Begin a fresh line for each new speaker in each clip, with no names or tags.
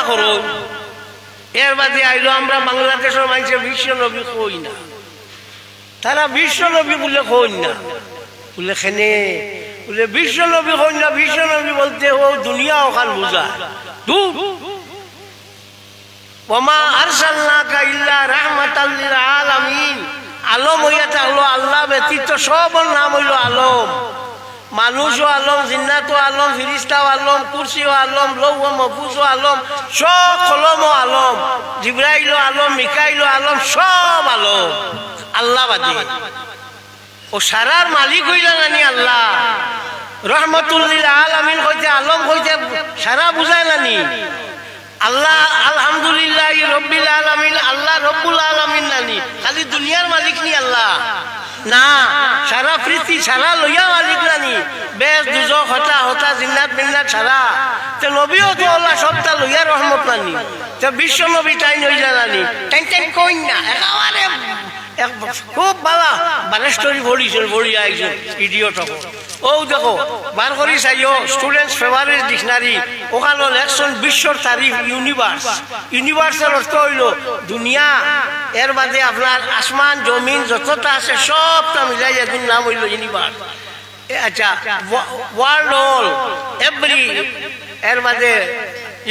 করো এর বাদে আইলো আমরা বাংলাদেশের মানুষে বিশ্ব নবী কই না তারা বিশ্ব নবী বলে কই না বলে খেনে বলে বিশ্ব নবী কই না বিশ্ব নবী বলতে ও দুনিয়া ওখান বুঝা দূর ওমা আরসালনাকা ইল্লা রাহমাতাল লিল আলামিন আলম হইয়া থাকলো আল্লাহ ব্যতীত সবর নাম হইল আলম মানুষও আলম জিন্নাতও আলম ফিরিস্তাও আলম কুরসিও আলম লৌহ মাহফুজও আলম সব কলমও আলম জিবরাইলও আলম মিকাইলও আলম সব আলম আল্লাহ বাদে ও সারার মালিক হইলা নানি আল্লাহ রহমাতুল লিল আলামিন কইতে আলম কইতে সারা বুঝায় নানি আল্লাহ আলহামদুলিল্লাহ রব্বিল আলামিন আল্লাহ রব্বুল আলামিন নানি খালি দুনিয়ার মালিক নি আল্লাহ না সারা পৃথিবী সারা লইয়া মালিক নানি বেশ দুজক হতা হতা জিন্নাত মিন্নাত সারা তে নবীও তো আল্লাহ সবটা লইয়া রহমত নানি তে বিশ্ব নবী তাই নইলা নানি টাইম টাইম কই না একেবারে খুব ভালো বানেস্টরি ভরিছিল ভরিয়া একজন ইডিয়ট ও দেখো বার করি চাইও স্টুডেন্টস ফেভারিট ডিকশনারি ওখানে লেখছেন বিশ্বর তারিখ ইউনিভার্স ইউনিভার্সের অর্থ হইল দুনিয়া এর বাদে আপনার আসমান জমিন যতটা আছে সবটা মিলাই একদিন নাম হইল ইউনিভার্স আচ্ছা ওয়ার্ল্ড অল এভরি এর বাদে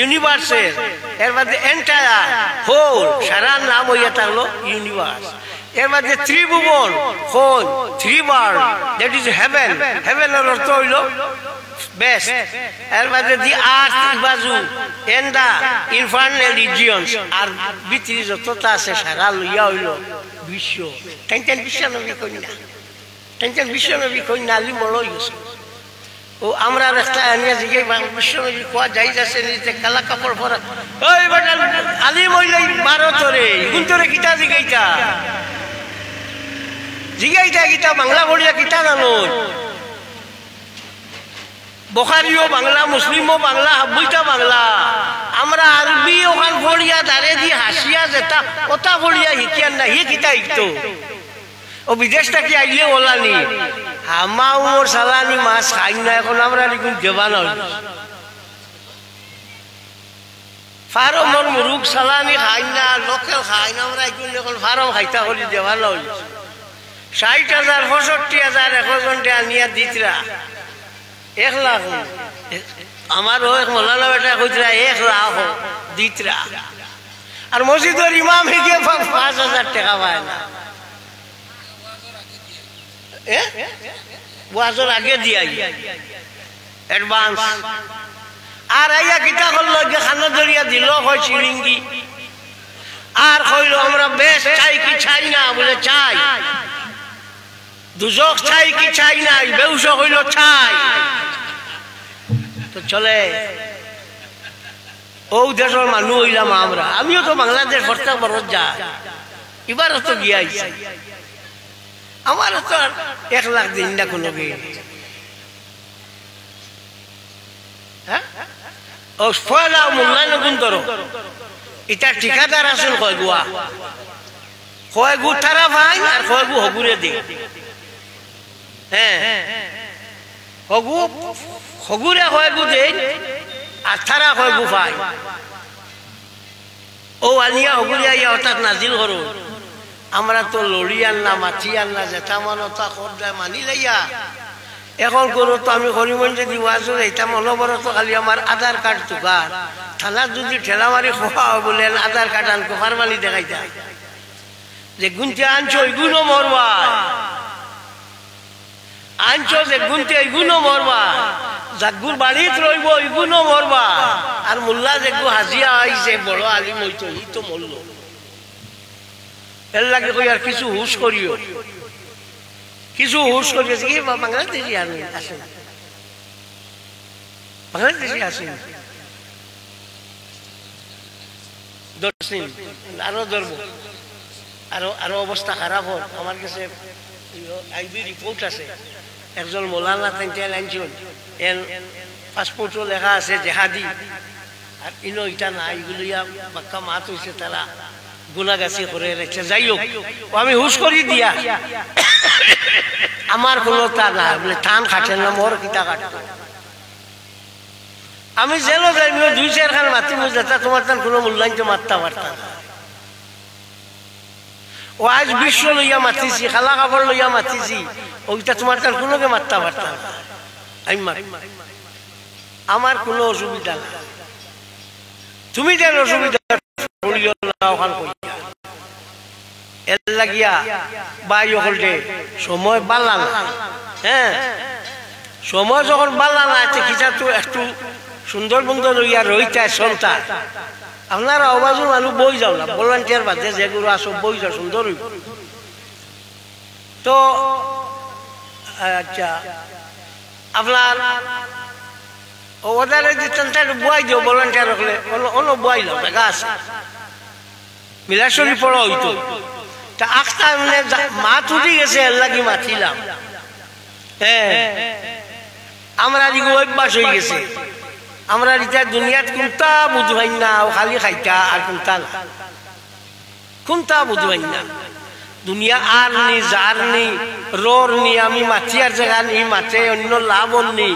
ইউনিভার্সের এর বাদে এন্টায়ার হোল সারার নাম হইয়া থাকলো ইউনিভার্স এর মাঝে ত্রিভুবন হোল three world that is heaven হেভেনের অর্থ হইল বেস্ট এর মাঝে দি আর্থ বাজু এন্ড দা ইনফার্নাল রিজিয়নস আর ভিতরে যতটা আছে সারা লইয়া হইল বিশ্ব টেনটেন বিশ্ব নবী কই না টেনটেন বিশ্ব নবী কই না আলি মরো গেছে ও আমরা রাস্তা আনিয়া জিগে বিশ্ব নবী কোয়া যাই যাচ্ছে নিতে কালা কাপড় পরা ওই বেটা আলি মইলাই মারো তোরে গুন তোরে কিতা জিগাইতা জিগাইটা গীতা বাংলা পড়িয়া গীতা জানো বুখারীও বাংলা মুসলিমও বাংলা হাবুইটা বাংলা আমরা আরবি ওখান পড়িয়া দাঁড়ে দিয়ে হাসিয়া যেতা ওটা পড়িয়া শিখিয়ান না হি গীতা শিখতো ও বিদেশটা কি আইলে ওলানি আমা ওর সালানি মাছ খাই না এখন আমরা দেখুন দেবান ফার্মর মুরুগ সালানি খাই না লোকেল খাই না আমরা এখন ফার্ম খাইতা করি দেবান 60,000 65,000 একজনটা আনিয়া দিতরা 1 লাখ আমার এক মৌলানা বেটা কইতরা 1 লাখ দিতরা আর মসজিদের ইমাম হিকে 5,000 টাকা পায় না ওয়াজের আগে দিয়াই অ্যাডভান্স আর আইয়া কিতা করলো যে খানা দরিয়া দিল হয় চিলিঙ্গি আর কইল আমরা বেশ চাই কি চাই না বলে চাই দুজক চাই কি চাই না বেউস হইল চাই তো চলে ও দেশের মানুষ হইলাম আমরা আমিও তো বাংলাদেশ প্রত্যেক বরত যা এবার তো গিয়াইছি আমার তো 1 লাখ দিন না কোনো হ্যাঁ ও পয়লা মূল্যায়ন গুণ করো এটা ঠিকাদার আছেন কয়গুয়া কয়গু তারা ভাই আর কয়গু হগুরে দে হ্যাঁ হগু হগুরে কয়গু দে আর তারা কয়গু ভাই ও আনিয়া হগুরে আইয়া হঠাৎ নাজিল করো আমরা তো লড়ি আনলা মাছি আনলা যেটা মানতা খরদায় মানি লাইয়া এখন করো তো আমি হরিমঞ্জে দিবাসো এটা মনোবরত খালি আমার আধার কার্ড দোকান থানার যদি ঠেলা মারি খোয়া বলেন আধার কার্ড আনকো ফারমানি দেখাইতা যে গুনতে আনছো এগুলো মরবা আনছো যে গুনতে এগুলো মরবা জাগুর বাড়িত রইব এগুলো মরবা আর মোল্লা যেগু হাজিয়া আইছে বড় আলিম হইতো ই তো মরল এর লাগে কই আর কিছু হুশ করিও কিছু হুশ করিয়েছে কি বাংলাদেশি আসে বাংলাদেশি আসে আরো ধরবো আরো আরো অবস্থা খারাপ হোক আমার কাছে আইবি রিপোর্ট আছে একজন মৌলানা তেল আনছেন এর পাসপোর্টও লেখা আছে জেহাদি আর ইনো এটা না এগুলো বাক্কা মাত হয়েছে তারা গুনাগাছি করে রেখেছে যাই হোক আমি হুশ করি দিয়া আমার কোনো তা না বলে টান খাটেন না মোর কিতা কাটতো আমি জেলও যাই 2-4 খান মাতি যেটা তোমার তার কোনো মূল্যায়ন তো মারতে পারতাম। ও আজ বিশ্ব লইয়া মাতিছি, খালা কাপড় লইয়া মাতিছি, ওইটা তোমার তার কোনোকে মারতে পারতাম। আমি আমার কোনো অসুবিধা না, তুমি যেন অসুবিধা এর লাগিয়া বাই হলটে সময় বাড়লা না। হ্যাঁ, সময় যখন বাড়লা না কিটা তো একটু সুন্দর বন্ধু লইয়া রইতে সন্তান আপনারা অবাজুর মানুষ বই যাও না, ভলান্টিয়ার বাদে যেগুলো আসো বই যাও সুন্দর হইব। তো আচ্ছা আপনার ওদারে যে বয়াই দিও ভলান্টিয়ার হলে অন্য বয়াই যাও দেখা আছে মিলাশরী পড়া হইতো। তা আখটা মানে মাত উঠি গেছে এর লাগি মাতিলাম। হ্যাঁ, আমরা দিকে অভ্যাস হয়ে গেছে, আমরা এটা দুনিয়াত কোনটা বুঝবাই না, খালি খাইতা আর কোনটা না, কোনটা বুঝবাই না। দুনিয়া আর নি যার নি রোর নি আমি মাতি আর জায়গা নি মাতে অন্য লাভ নি,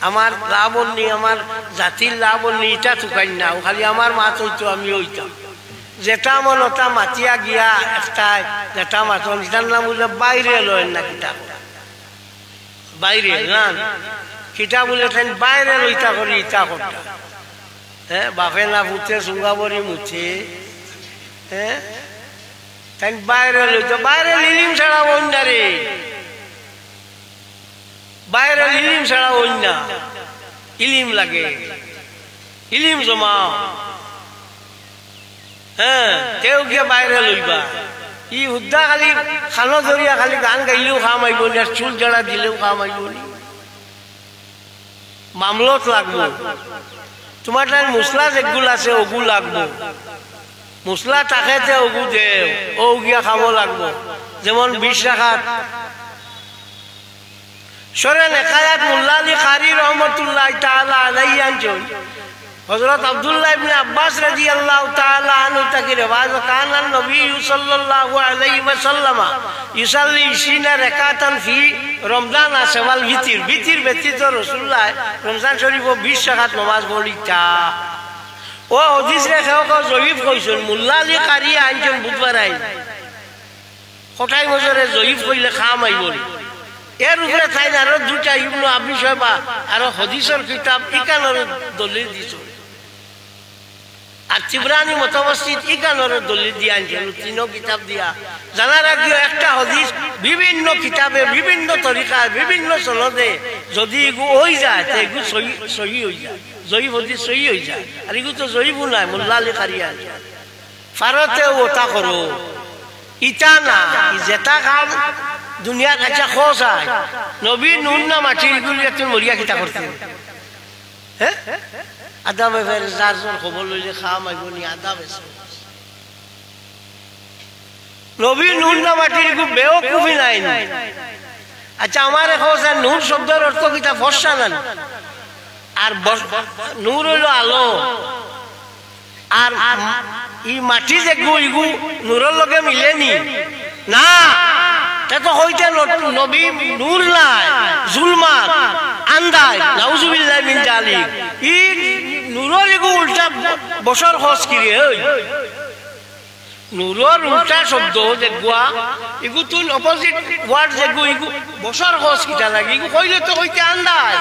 আমার লাভ নি, আমার জাতির লাভ নি, এটা চুকাই না। খালি আমার মাত হইতো আমি হইতাম যেটা মন ওটা মাতিয়া গিয়া একটাই যেটা মাতন এটার নাম বললে বাইরে লয় না, কিতাব বাইরে না কিতাব বলে বাইরে লইতা করি ইটা করতা। হ্যাঁ, বাপে না ফুটে চুঙ্গাবরি মুছে। হ্যাঁ, তাই বাইরে লইতো, বাইরে লিলিম ছাড়া অন্যা রে, বাইরে লিলিম ছাড়া অন্যা ইলিম লাগে, ইলিম জমা। হ্যাঁ, কেউ গিয়ে বাইরে লইবা ই হুদ্দা খালি খানো ধরিয়া খালি গান গাইলেও খাম আইব নি, আর চুল জড়া দিলেও খাম আইব নি, মামলত লাগবো। তোমার তাই মশলা যেগুল আছে ওগু লাগবো, মশলা তাকে ওগু দেও ও গিয়া খাব লাগবো। যেমন 20 রাকাত সরেন একায়াত মোল্লা আলী কারি রহমতুল্লাহ তাআলা আলাইহি আনছেন হযরত আব্দুল্লাহ ইবনে আব্বাস রাদিয়াল্লাহু তাআলা আনহু থেকে রিওয়ায়াত কানা নবী সাল্লাল্লাহু আলাইহি ওয়াসাল্লাম ইসাল্লি 20 রাকাতান ফি রমজান আসওয়াল ভিতির, ভিতির ব্যতীত রাসূলুল্লাহ রমজান শরীফ 20 রাকাত নামাজ পড়িতা। ও হাদিস রেখাও জয়ীফ কইছেন, মোল্লা আলী কারি আনছেন বুধবার আইন কোটাই বছরে জয়ীফ কইলে খাম আইব। এর উপরে তাই আরো 2টা ইবনে আবি শাইবা আর হাদিসের কিতাব ইকানোর দলিল দিছে, আর তিবরানি মুতাওয়াসসিত ইকানোর দলিল দিয়া আনছেন, 3 কিতাব দিয়া। জানার আগে একটা হাদিস বিভিন্ন কিতাবে বিভিন্ন তরিকায় বিভিন্ন সনদে যদি এগু হই যায় তো এগু সহি হই যায়, জয়ীফ হাদিস সহি হই যায়। আর এগু তো জয়ীফও নাই, মোল্লা আলী কারি আনছে ফারতে ওটা করো ইটা না যেটা কাম দুনিয়ার কাছে খোঁজ হয়। নবী নুন না মাটির গুলি তুমি মরিয়া কিতা করতে। হ্যাঁ, আদা বেফের যারজন খবর লইলে খাওয়া মাইব নি আদা বেছে নবী নুন না মাটির গু বেওকুফি নাই। আচ্ছা আমার খোঁজ নূর শব্দের অর্থ কিতা ফর্সা না, আর নূর হইল আলো, আর ই মাটি যে ইগু নূরের লগে মিলেনি না, তো হইতে নবী নূর নাই জুলমাত আন্দাজ নাউজুবিল্লাহ মিন জালিক। ই নূরের এগু উল্টা বছর খোঁজ কিরে নূরের উল্টা শব্দ যেগুয়া এগু তুই অপোজিট ওয়ার্ড যেগু এগু বছর খোঁজ কিটা লাগে এগু কইলে তো হইতে আন্দাজ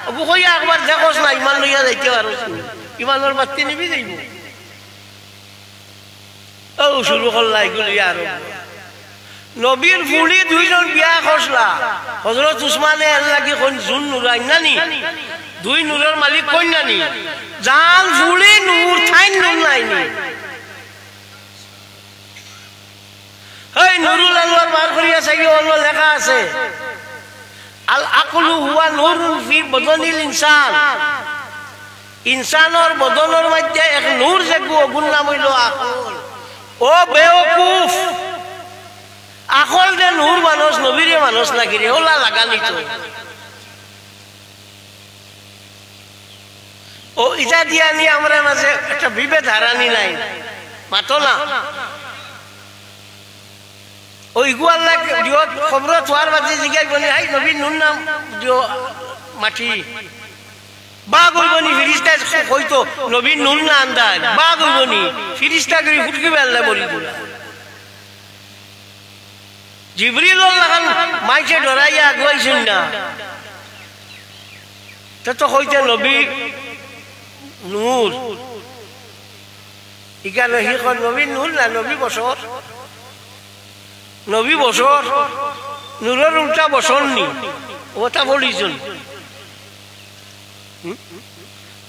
ওগু কইয়া একবার দেখোস না ইমান লইয়া যাইতে পারো, ইমানের বাতি নিবি যাইব। ও শুরু করলা এগুলি আর নবীর ফুলি 2 জন বিয়া করলা, হযরত উসমানে এর লাগি কোন জুন নুরাই নানি 2 নূরের মালিক কোন নানি জান ফুলি নূর থাইন নূর নাইনি। এই নুরুল আনওয়ার বার করিয়া চাই অন্য লেখা আছে আল আকলু হুয়া নূরুন ফি বদনিল ইনসান, ইনসানের বদনের মধ্যে এক নূর যেগু ওগুর নাম হইল আকল। ও বেওকুফ, আকল যে নূর মানুষ নবীরে মানুষ নাকি রে ওলা লাগানি তো। ও ইটা দিয়া নিয়ে আমরা মাঝে একটা বিভেদ হারানি নাই মাতো না। ওই গুয়াল্লা দিও খবর তোয়ার বাজে জিগাই বলি হাই নবী নুন নাম দিও মাটি বাঘ হইবনি ফিরিস্তা হইতো নবীর নুন না আন্দাজ বাঘ হইবনি ফিরিস্তা করে ফুটকি বেললে বলি দিলা জিবরিল লাগান মাইকে ডরাইয়া আগুয়াইছেন না তো হইতে নবী নূর ইকানো হি নবী নূর না নবী বছর নূরের উল্টা বছর নি ওটা বলিছেন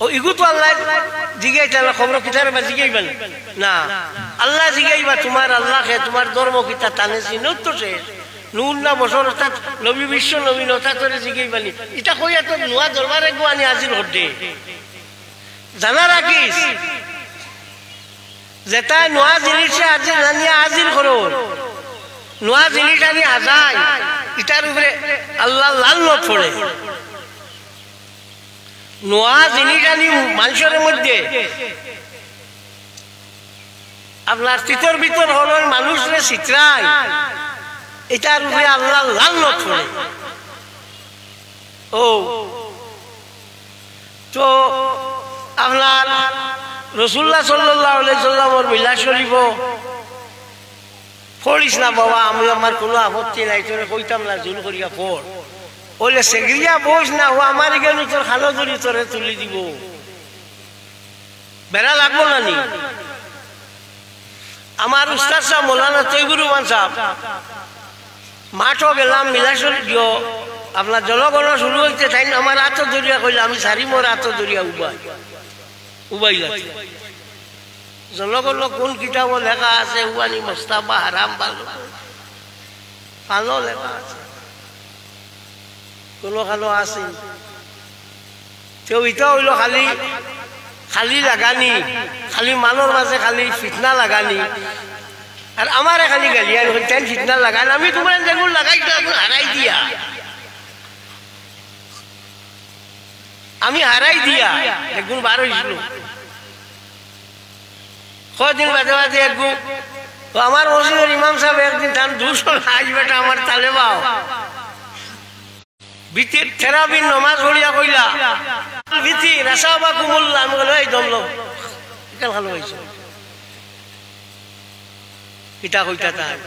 ও ইগু তো আল্লাহ জিগাইতা না খবর কিতারে বা জিগাইবেন না আল্লাহ জিগাইবা তোমার আল্লাহকে তোমার ধর্ম কিতা টানে চিনো তো শেষ নূর না বছর অর্থাৎ নবী বিশ্ব নবীনতা করে জিগাইবানি এটা কইয়া তো নোয়া দরবারে গোয়ানি আজিল হতে জানা রাখিস যেটা নোয়া জিনিসে আজি জানিয়া আজিল করো নোয়া জিনিস আনি আজাই এটার উপরে আল্লাহ লাল নত পড়ে নোয়া জিনিস আনি মানুষের মধ্যে আপনার তিতর ভিতর হলেন মানুষরে চিত্রায় এটার উপরে আল্লাহ লাল নত পড়ে ও তো আপনার রসুল্লাহ সাল্লাল্লাহু আলাইহি সাল্লামের মিলাদ শরীফ পড়িস না বাবা আমি আমার কোনো আপত্তি নাই তোরে কইতাম না জুল করিয়া পড় বলে সেগরিয়া বস না ও আমার গেল তোর খালো ধরি তোরে তুলি দিব বেড়া লাগবো না নি আমার উস্তাদ সাহেব মৌলানা তৈবুর রহমান সাহেব মাঠও গেলাম মিলাদ শরীফ দিও আপনার জনগণ শুরু হইতে তাই আমার হাত ধরিয়া কইলে আমি সারি মোর হাত ধরিয়া উবাই যাচ্ছে জনগণ কোন কিতাব লেখা আছে উয়ানি মোস্তাফা হারাম ভালো লেখা আছে কোনো খানো আছে ইটা হইল খালি লাগানি খালি মানুষ মাঝে খালি ফিতনা লাগানি আর আমার খালি গালিয়ান হইতেন ফিতনা লাগান আমি তোমার যেগুলো লাগাই হারাই দিয়া আমি হারাই দিয়া একগুণ বার হয়েছিল কদিন বাদে বাদে একগুণ তো আমার মসজিদের ইমাম সাহেব একদিন তার 200 আজ বেটা আমার তালে বাও বিতির থেরাবির নমাজ পড়িয়া কইলা বিতি রাসাবা কুমুল্লা আমি বলে এই দমলো এটা ভালো হয়েছে কিতা কইতা তাই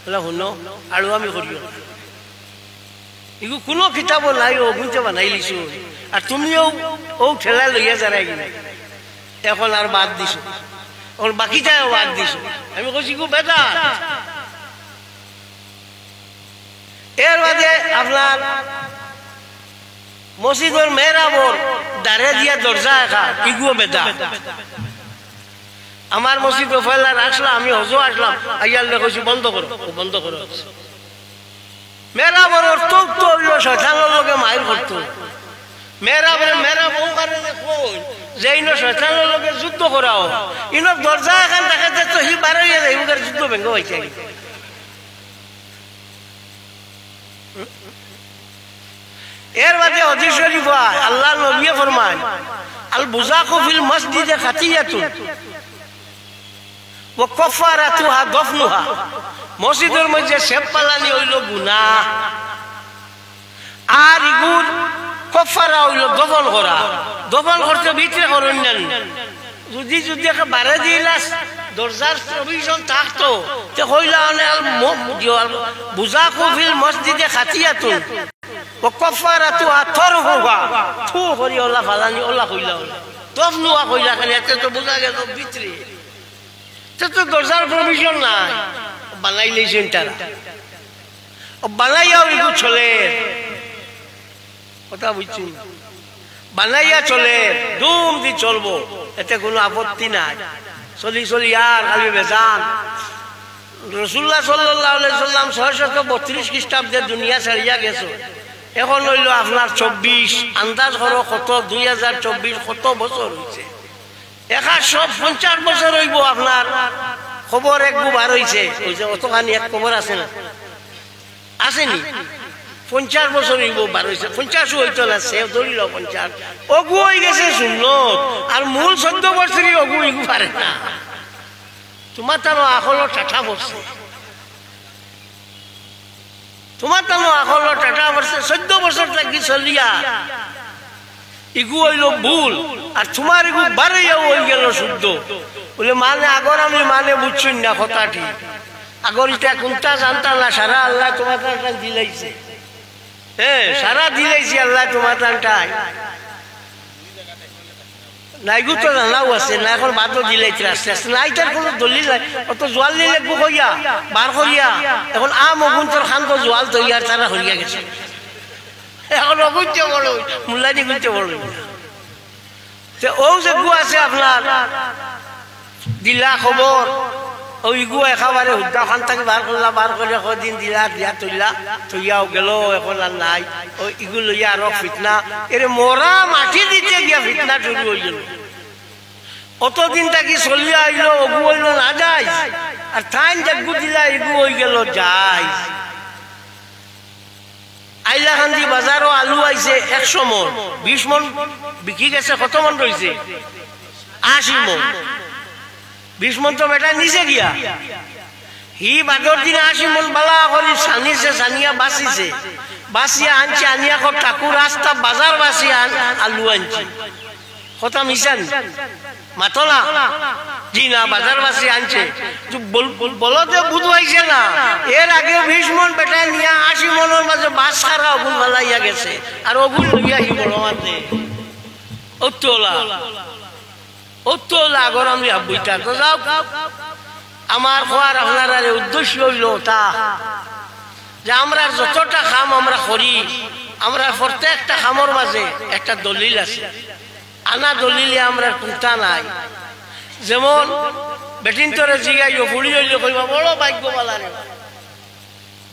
বলে শুনো আৰু আমি করিও এগু কোনো কিতাব নাই অগ্নিতে বানাই লিছো আর তুমিও ও ঠেলা লইয়া যারাই গেলে এখন আর বাদ দিছো ওর বাকিটাও বাদ দিছো আমি কইছি গো বেটা এর বাদে আপনার মসজিদের মেহরাবর দাঁড়িয়ে দিয়া দরজা একা ইগুও বেটা আমার মসজিদ ফেলার আসলাম আমি হজো আসলাম আইয়ালে কইছি বন্ধ করো মেহরাবর তো হইল শয়তানের লগে মাইর করতো মেহরাব ও কারণে কই যে ইনো শয়তানের লগে যুদ্ধ করাও ইনো দরজা এখান দেখাতে তো হি বার হইয়া যায় ওদের যুদ্ধ ভেঙ্গ হইছে এর বাদে হাদিস শরীফ আল্লাহ নবী ফরমান আল বুজাকু ফিল মসজিদে খাতিয়াতুন ওয়া কাফারাতুহা দফনুহা মসজিদের মধ্যে সেব পালানি হইল গুনাহ আর ইগুর কাফারা হইল দফন করতে ভিতরে করেন না যদি বারে দিলাস দরজার প্রভিশন থাকতো তে হইলা আল বুজাকু ফিল মসজিদে খাতিয়াতুন وكفارتها ترهها تو করি আল্লাহ ফালানি আল্লাহ কইলা দফনুয়া কইলা খালি এত তো বুঝা গেল ভিতরে তো দরজার প্রভিশন নাই বানাই লইছেন তারা বানাইয়াও এগুলো চলে কথা বুঝছি বানাইয়া চলে দুম দি চলবো এতে কোনো আপত্তি নাই চলি আর খালি বেজান রাসূলুল্লাহ সাল্লাল্লাহু আলাইহি সাল্লাম 632 খ্রিস্টাব্দে দুনিয়া ছাড়িয়া গেছে এখন হইল আপনার 24 আন্দাজ করো কত 2024 কত বছর হয়েছে 150 বছর হইব আপনার খবর একবু বার হয়েছে অতখানি এক খবর আছে না আসেনি 50 বছর হইব বার হয়েছে 50 হইতো না সে ধরিল 50 অগু হয়ে গেছে সুন্নত আর মূল 14 বছরই অগু ইগু পারে না তোমার তার আখলো টাটা বসছে তোমার তো আখলো টাটা বসছে 14 বছর থাকি চলিয়া ইগু হইল ভুল আর তোমার ইগু বাড়াইয়াও হয়ে গেল শুদ্ধ বলে মানে আগর আমি মানে বুঝছুন না কথাটি আগর এটা কোনটা জানতাম না সারা আল্লাহ তোমার টান দিলাইছে হ্যাঁ সারা দিলাইছে আল্লাহ তোমার টানটাই নাইগু তো জানাও আছে না এখন বাদও দিলাইছে আস্তে আস্তে না এটার কোনো দলিল নাই অত জোয়াল নিলে কইয়া বার করিয়া এখন অগুন তোর খান তো জোয়াল তৈয়ার তারা হইয়া গেছে এখন অগুনতে বড় মুল্লানি গুনতে বড় ও যে গু আছে আপনার দিলা খবর ওই গু একেবারে হুদ্দা খান থেকে বার করলা বার করে কদিন দিলা দিয়া তৈলা তৈয়াও গেল এখন আর নাই ওই ইগু লইয়া আরো ফিতনা এর মরা মাটি দিতে গিয়া ফিতনা শুরু হয়ে গেল অতদিন তাকে চলিয়া আইল অগু হইল না যাই আর থাইন জাগু দিলা ইগু হয়ে গেল যাই আইলাকান্দি বাজারও আলু আইছে 100 মন 20 মন বিকি গেছে কত মন রয়েছে 80 মন 20 মন তো বেটা নিচে গিয়া হি বাদর দিন 80 মন বালা করে সানিছে সানিয়া বাসিছে বাসিয়া আনছে আনিয়া কো ঠাকুর রাস্তা বাজার বাসিয়া আলু আনছে কথা মিশান মাতলা জি না বাজার বাসি আনছে বলতে বুঝাইছে না এর আগে 20 মন বেটা নিয়ে 80 মনের মাঝে বাস খারা অগুন ফেলাইয়া গেছে আর অগুন লইয়া হি বড় মাঝে অত্তলা আগর আমি হাবইটা তো যাও আমার খোয়ার আপনার উদ্দেশ্য হইল তা যে আমরা যতটা খাম আমরা করি আমরা প্রত্যেকটা খামর মাঝে একটা দলিল আছে আনা দলিলে আমরা কোনটা নাই যেমন বেটিন তোরে জিগাইও ফুড়ি হইলে কইবা বড় ভাগ্যবালা রে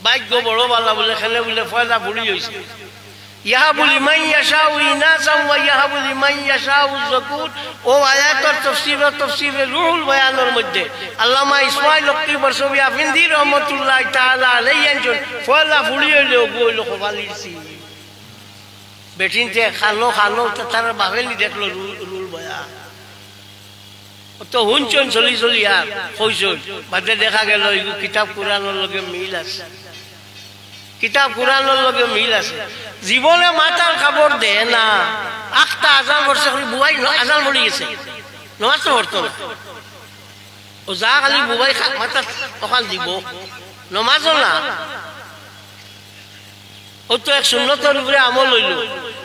ভাগ্য বড় বালা বলে খেলে বলে ফয়দা ফুড়ি হইছে ইয়াহাবু লিমান ইয়াশাউ ইনাসাম ওয়া ইয়াহাবু লিমান ইয়াশাউ যাকুর ও আয়াতের তাফসীরে রুহুল বয়ানের মধ্যে আল্লামা ইসমাঈল লক্কি বরসবি আফিন্দি রাহমাতুল্লাহ তাআলা আলাইহি ফয়দা ফুড়ি হইলে ওগুলো খবালিছি বেটিনতে খালো তার বাবেলি দেখলো রুল বয়া তো হুনচন চলি আর কইছন বাদে দেখা গেল কিতাব কোরআনের লগে মিল আছে কিতাব কোরআনের লগে মিল আছে জীবনে মাতার খবর দে না আখতা আজান করছে বুবাই আজান পড়ে গেছে নামাজ তো পড়তো না ও যা খালি বুবাই মাতা ওখান দিব নামাজও না ও তো এক সুন্নতের উপরে আমল হইল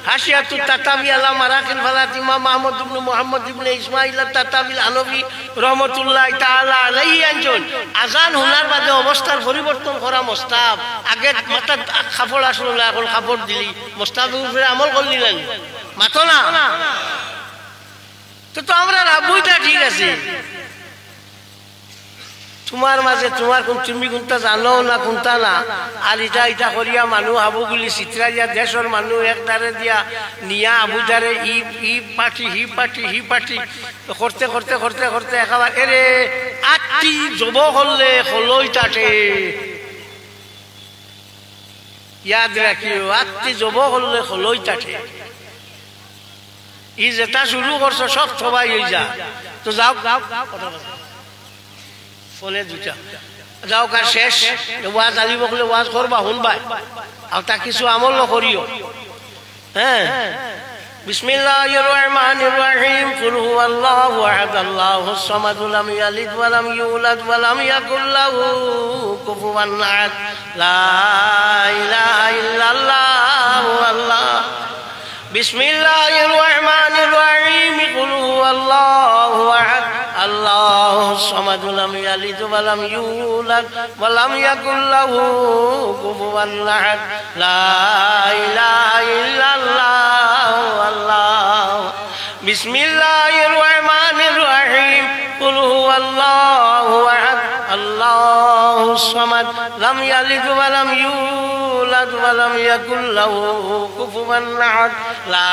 হাসিয়াতুত তাতাবি আলা মারাকিল ফালাত ইমাম আহমদ ইবনে মুহাম্মদ ইবনে ইসমাঈল তাতাবি আনবী রাহমাতুল্লাহ তাআলা আলাইহি আনজন আজান শোনার বাদে অবস্থার পরিবর্তন করা মুস্তাহাব আগে মাথা কাপড় আসলো না এখন কাপড় দিলি মুস্তাহাবের উপরে আমল করলি না মাথো না তো আমরা রাবুইটা ঠিক আছে তোমার মাঝে তোমার তুমি কোনটা জানো না কোনটা না আর এটা করিয়া মানুষ আবুগুলি চিত্রাইয়া দেশের মানুষ একদারে দিয়া নিয়া আবুদারে ই পার্টি হি পার্টি করতে করতে করতে করতে একেবারে এরে 8টি জব করলে হলই তাটে ইয়াদ রাখিও 8টি জব করলে হলই তাটে ই যেটা শুরু করছো সব সবাই হয়ে যা তো যাও ফোনে দুটা যাও কার শেষ ওয়াজ আলিব বলে ওয়াজ করবা শুনবা আর তা কিছু আমল করিও হ্যাঁ বিসমিল্লাহির রহমানির রহিম কুল হুয়াল্লাহু আহাদ আল্লাহুস সামাদ লাম ইয়ালিদ ওয়া লাম ইউলাদ ওয়া লাম ইয়াকুল লাহু কুফুয়ান আহাদ লা ইলাহা ইল্লাল্লাহু আল্লাহ বিসমিল্লাহির রহমানির রহিম কুল হুয়াল্লাহু আহাদ আল্লাহুস সামাদ লাম ইয়ালিদ ওয়া লাম ইউলাদ ওয়া লাম ইয়াকুল লাহু কুফুয়ান আহাদ লা ইলাহা ইল্লাল্লাহু আল্লাহ বিসমিল্লাহির রহমানির রহিম কুল হুয়াল্লাহু আহাদ আল্লাহুস সামাদ লাম ইয়ালিদ ওয়া লাম ইউলাদ ওয়া লাম ইয়াকুল লাহু কুফুয়ান আহাদ লা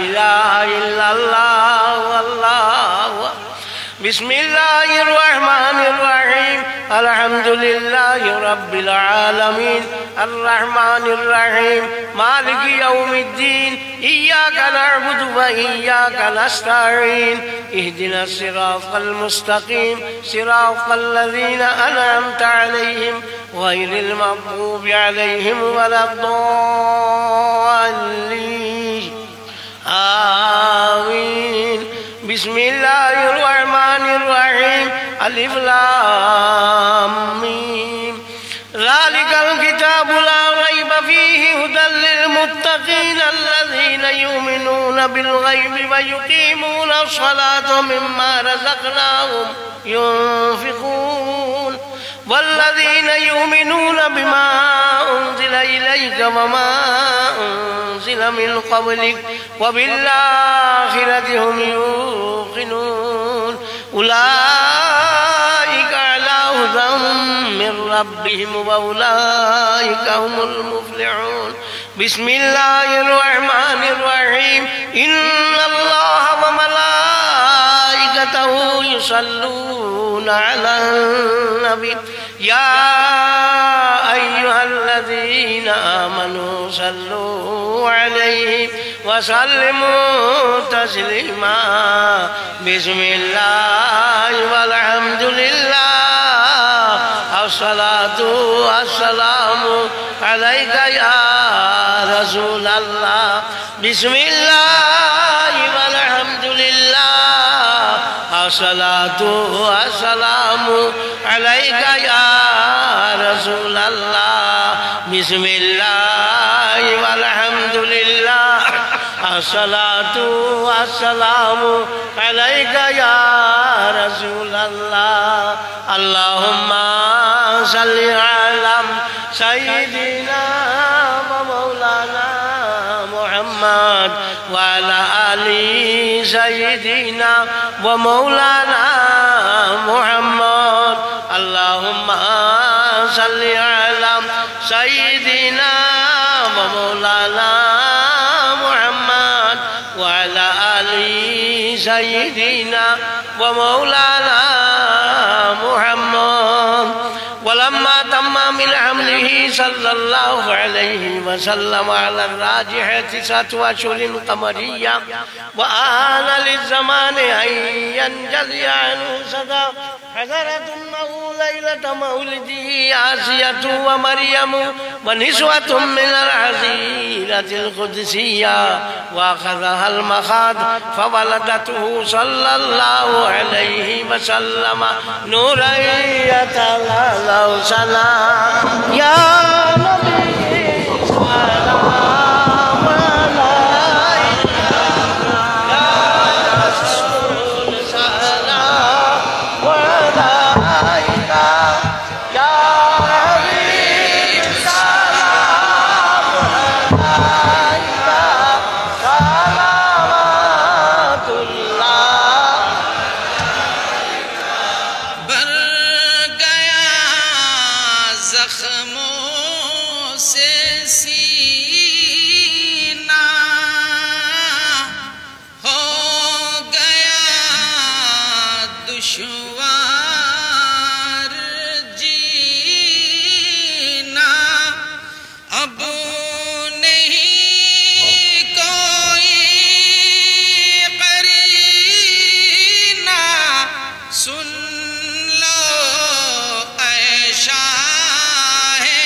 ইলাহা ইল্লাল্লাহু আল্লাহ بسم الله الرحمن الرحيم الحمد لله رب العالمين الرحمن الرحيم مالك يوم الدين إياك نعبد وإياك نستعين اهدنا الصراط المستقيم صراط الذين أنعمت عليهم غير المغضوب عليهم ولا الضالين बिस्मिल्लाहिर रहमानिर रहीम अलिफ लाम मीम ज़ालिकल किताबु ला रैब फ़ीहि हुदल लिल मुत्तक़ीन अल्लज़ीना युमिनूना बिल ग़ैबि व युक़ीमूना अस्सलाता व मिम्मा रज़क़नाहुम युनफ़िक़ून वल्लज़ीना युमिनूना बिमा उन्ज़िला इलैका व मा उन्ज़िला मिन क़ब्लिक व बिल आखिरति हुम यूक़िनून उलाइका अला हुदम मिन रब्बिहिम व उलाइका हुमुल मुफ़्लिहून बिस्मिल्लाहिर रहमानिर रहीम इन्नल्लाह व मलाइकतहु युसल्लूना अलन नबी या अय्युहल्लज़ीना आमनू सल्लू अलैहि व सल्लिमू तस्लीमा बिस्मिल्लाहि वल्हम्दुलिल्लाह अस्सलातु वस्सलामु अलैका या रसूल अल्लाह बिस्मिल्लाहि वल्हम्दुलिल्लाह अस्सलातु वस्सलामु अलैका या रसूल अल्लाह बिस्मिल्लाहि वल्हम्दुलिल्लाह अस्सलातु वस्सलामु अलैका या रसूल अल्लाह अल्लाहुम्मा सल्लि अला सय्यिदिना व मौलाना मुहम्मद व अला आलि सय्यिदिना व मौलाना मुहम्मद अल्लाहुम्मा सल्लि अला सय्यिदिना व मौलाना मुहम्मद व अला आलि सय्यिदिना व मौलाना मुहम्मद वलम्मा तम्मा मिन हमलिही सल्लल्लाहु अलैहि वसल्लम अला राजिह तिसअत अशहुरिन क़मरिय्या व आना लिज़्ज़मानि अन यंजलिया अन्हु सदा हज़रतुन्नहु लैलत मौलिदिही आसियतु व मरियमु व निस्वतुम मिनल अज़ीरतिल क़ुद्सिय्या व अख़ज़हल मख़ाद फवलदतहु सल्लल्लाहु अलैहि वसल्लम नूरन यतलअलअ सलाम या नबी सलाम अलैका या रसूल सलाम अलैका या हबीब सलाम अलैका सलावतुल्लाह
जख्मों से सीना हो गया दुश्वार जीना अब नहीं कोई करीना सुन लो ऐशा
या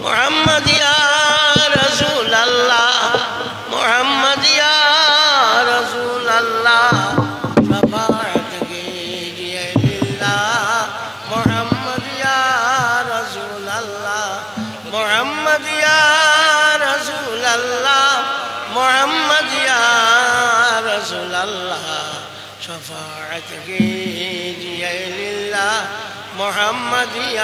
मोहम्मद या रसूल अल्लाह मोहम्मद या रसूल अल्लाह शफाअत कीजिए लिल्लाह मोहम्मद या रसूल अल्लाह मोहम्मद या रसूल अल्लाह मोहम्मद या रसूल अल्लाह शफाअत कीजिए लिल्लाह मोहम्मद या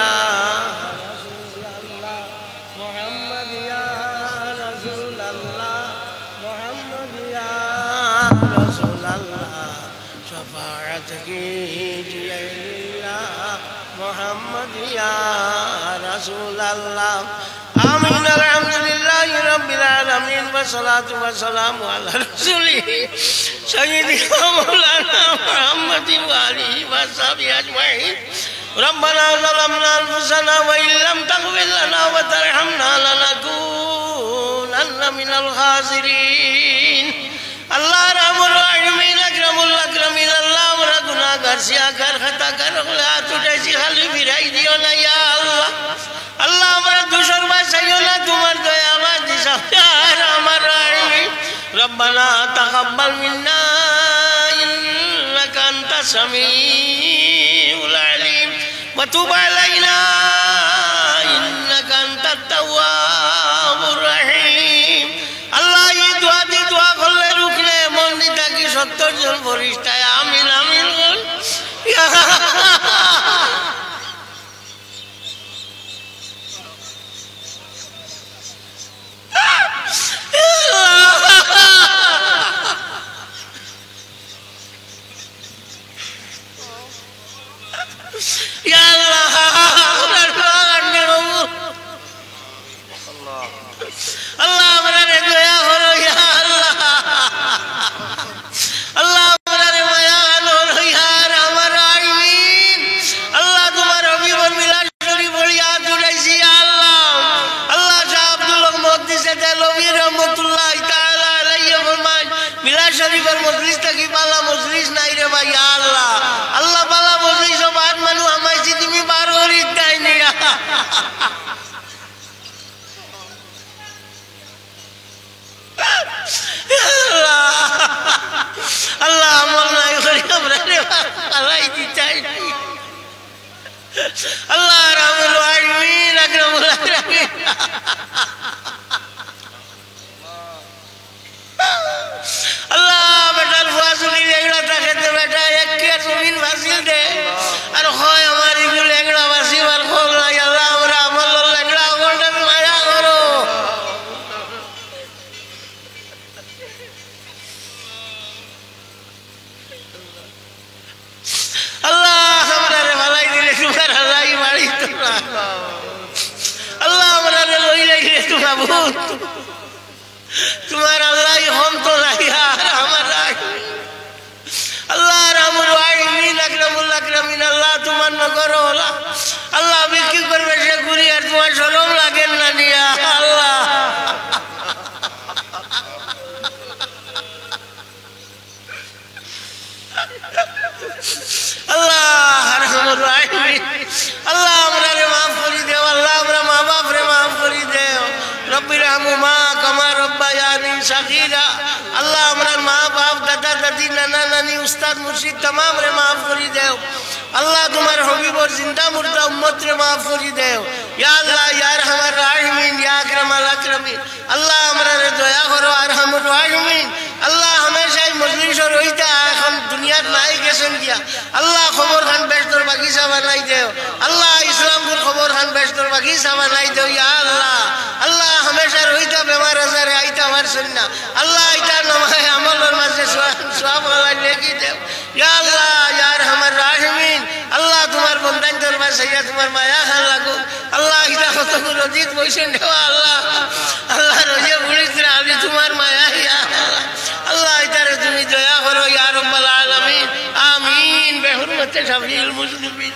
मोहम्मद या रसूल अल्लाह आमीन अल्हम्दुलिल्लाहि रब्बिल आलमीन वस्सलातु वस्सलामु अला रसूलिहि सय्यिदिना मौलाना मुहम्मदिन व आलिहि व सहबिहि अजमईन रब्बना ज़लमना अनफुसना व इन लम तग़फिर लना व तरहमना लनकूनन्ना मिनल खासिरीन अल्लाह रहमुर रहीमीन अकरमुल अकरमीन अल्लाह हमरा गुनाहगार सियाकार खताकार हाथ उठाइছি खाली फिराई दियो ना या अल्लाह अल्लाह हमरा दूसर बासाइयो ना तुम्हार दया আমার দিশা यार আমার রহিম रब्बना तक़ब्बल मिन्ना इन्नका अंता समीउल अलीम व तुब अलैना इन्नका अंतात तव्वाबुर रहीम अल्लाह ये दुआ दी दुआ করলে রুখলে মন দিতা কি 70 জন ফেরেশতা আমিন আমিন বল ইয়া या अल्लाह अल्लाह हमरा रे दया करो या अल्लाह अल्लाह हमरा रे माया करो यार আমার আমিন अल्लाह তোমার অভিমান মিলাদ শরীফ বলিয়া দুলাইছি আল্লাহ আল্লাহ শাহ আব্দুল মুহাদ্দিস দেলভী রহমাতুল্লাহ তাআলা আলাইহি ফরমান মিলাদ শরীফের মজলিস থেকে বালা মজলিস নাই রে ভাই আল্লাহ আল্লাহ বালা মজলিস বাদ মানু আমাইছি তুমি বার করি তাই নিয়া अल्लाह अमल करी हमरा रे अल्लाह दी चाहिए अल्लाह रहमुल आलमीन अकरमुल अकरमीन अल्लाह बेटा फासली लेगड़ा ताकते बेटा एक के जमीन फासिल दे और होय हमारी को लेगड़ा वासी वाल खोल अल्लाह हमरा अमल लेगड़ा गोल्डन माया करो अल्लाह हमरा रे भलाई दिले तुम्हार हलाई मारी तोरा अल्लाह हमरा रे लोई ले तुम्हारा भूत तुम्हारा अल्लाह हम तो नहीं यार हमारा अल्लाह रहमुल आलमीन अकरमुल अकरमीन अल्लाह तुम्हार न करो अल्लाह बिक्री करबे से गुरी আর তোমার শরম লাগে না নিয়া আল্লাহ अल्लाह रहमुल आलमीन अल्लाह हमरा रे माफ करी दे अल्लाह हमरा मां बाप रे माफ करी दे रब्बी रहमुमा कमा रब्बायानी सगीरा अल्लाह हमरा मां बाप दादा दादी नाना नानी उस्ताद मुर्शिद तमाम रे माफ करी दे अल्लाह तुम्हारे हबीबर जिंदा मुर्दा उम्मत रे माफ करी दे या अल्लाह या रहमान रहीमीन या अकरमल अकरमीन अल्लाह हमरा रे दया करो अरहमुर रहीमीन अल्लाह हमेशा मजलिस রইতা এখন দুনিয়ার নাই গেছেন গিয়া আল্লাহ খবর খান বেশতর বাগিচা বানাই দেও আল্লাহ ইসলামপুর খবর খান বেশতর বাগিচা বানাই দেও ইয়া আল্লাহ আল্লাহ हमेशा রইতা বেমার আজারে আইতা পারছেন না আল্লাহ আইতা নামায় আমলের মাঝে সওয়াব আল্লাহ লেখি দেও ইয়া আল্লাহ ইয়া রহমান রহিম আল্লাহ তোমার বন্দান দরবার সাইয়া তোমার মায়া খান লাগো আল্লাহ ইতা কত রজিত বইছেন দেওয়া আল্লাহ আল্লাহ রজিয়া বুড়িছরা আমি তোমার মায়া ইয়া আল্লাহ ইতারে তুমি দয়া করো ইয়া রব্বাল আলামিন আমিন বিহুরমতে শাফিউল মুজনিবিন